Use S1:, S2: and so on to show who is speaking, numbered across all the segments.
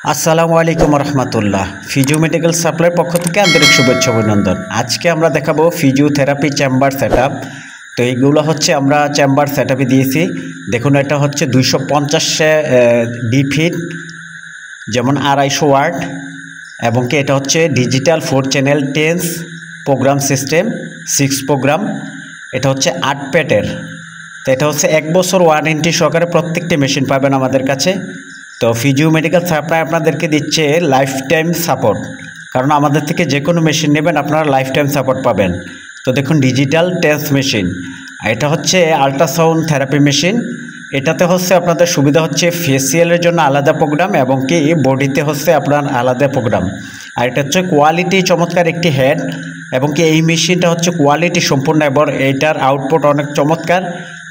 S1: আসসালামু আলাইকুম রহমতুল্লাহ। Physio medical supply পক্ষ থেকে আন্তরিক শুভেচ্ছা অভিনন্দন। আজকে আমরা দেখাবো ফিজিওথেরাপি চেম্বার সেটআপ। তো এইগুলো হচ্ছে আমরা চেম্বার সেটআপে দিয়েছি। দেখুন, এটা হচ্ছে 250 ডি ফিট, যেমন 250 ওয়াট, এবং কি এটা হচ্ছে digital 4 channel tens program system 6 program. এটা হচ্ছে 8 প্যাটের। তো এটা হচ্ছে 1 বছর ওয়ারেন্টি সহকারে প্রত্যেকটি মেশিন পাবেন আমাদের কাছে। তো ফিজিও মেডিকেল সাপ্লাই আপনাদেরকে দিচ্ছে লাইফ টাইম সাপোর্ট, কারণ আমাদের থেকে যে কোনো মেশিন নেবেন আপনারা লাইফ টাইম সাপোর্ট পাবেন। তো দেখুন, ডিজিটাল টেন্স মেশিন, এটা হচ্ছে আল্ট্রাসাউন্ড থেরাপি মেশিন। এটাতে হচ্ছে আপনাদের সুবিধা হচ্ছে ফেসিয়ালের জন্য আলাদা প্রোগ্রাম এবং কি বডিতে হচ্ছে আপনার আলাদা প্রোগ্রাম। আর এটা হচ্ছে কোয়ালিটি চমৎকার একটি হেড, এবং কি এই মেশিনটা হচ্ছে কোয়ালিটি সম্পূর্ণ এবং এইটার আউটপুট অনেক চমৎকার।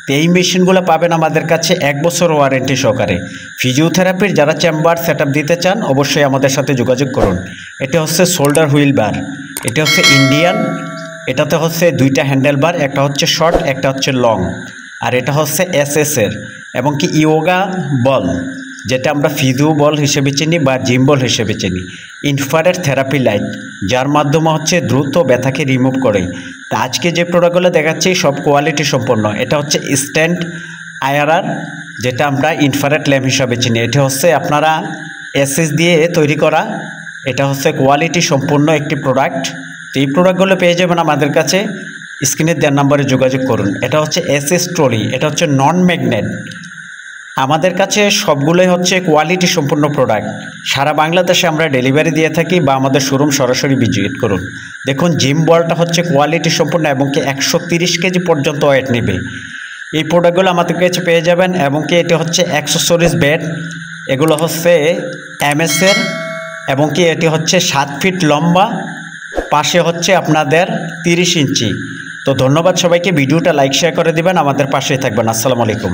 S1: তো এই মেশিনগুলো পাবেন আমাদের কাছে 1 বছর ওয়ারেন্টি সহকারে। ফিজিওথেরাপির যারা চেম্বার সেটআপ দিতে চান অবশ্যই আমাদের সাথে যোগাযোগ করুন। এটা হচ্ছে শোল্ডার হুইল বার, এটা হচ্ছে ইন্ডিয়ান। এটাতে হচ্ছে 2টা হ্যান্ডেল বার, একটা হচ্ছে শর্ট, একটা হচ্ছে লং। আর এটা হচ্ছে এসএসের, এবং কি ইয়োগা বল, যেটা আমরা ফিজিও বল হিসেবে চিনি বা জিম বল হিসেবে চিনি। ইনফ্রারেড থেরাপি লাইট, যার মাধ্যমে হচ্ছে দ্রুত ব্যথাকে রিমুভ করে। তা আজকে যে প্রোডাক্টগুলো দেখাচ্ছি সব কোয়ালিটি সম্পন্ন। এটা হচ্ছে স্ট্যান্ড আইআরআর, যেটা আমরা ইনফ্রারেড ল্যাম্প হিসাবে চিনি। এটা হচ্ছে আপনারা এসএস দিয়ে তৈরি করা। এটা হচ্ছে কোয়ালিটি সম্পূর্ণ একটি প্রোডাক্ট। তো এই প্রোডাক্টগুলো পেয়ে যাবেন আমাদের কাছে। স্ক্রিনের দেওয়ার নাম্বারে যোগাযোগ করুন। এটা হচ্ছে এসএস ট্রলি, এটা হচ্ছে নন ম্যাগনেট। আমাদের কাছে সবগুলোই হচ্ছে কোয়ালিটি সম্পূর্ণ প্রোডাক্ট। সারা বাংলাদেশে আমরা ডেলিভারি দিয়ে থাকি, বা আমাদের শোরুম সরাসরি ভিজিট করুন। দেখুন, জিম বলটা হচ্ছে কোয়ালিটি সম্পূর্ণ এবং কি 130 কেজি পর্যন্ত ওয়েট নেবে। এই প্রোডাক্টগুলো আমাদের কাছে পেয়ে যাবেন। এবং কি এটি হচ্ছে অ্যাক্সেসরিজ বেড, এগুলো হচ্ছে এমএসের, এবং কি এটি হচ্ছে 7 ফিট লম্বা, পাশে হচ্ছে আপনাদের 30 ইঞ্চি। তো ধন্যবাদ সবাইকে। ভিডিওটা লাইক শেয়ার করে দিবেন, আমাদের পাশেই থাকবেন। আসসালামু আলাইকুম।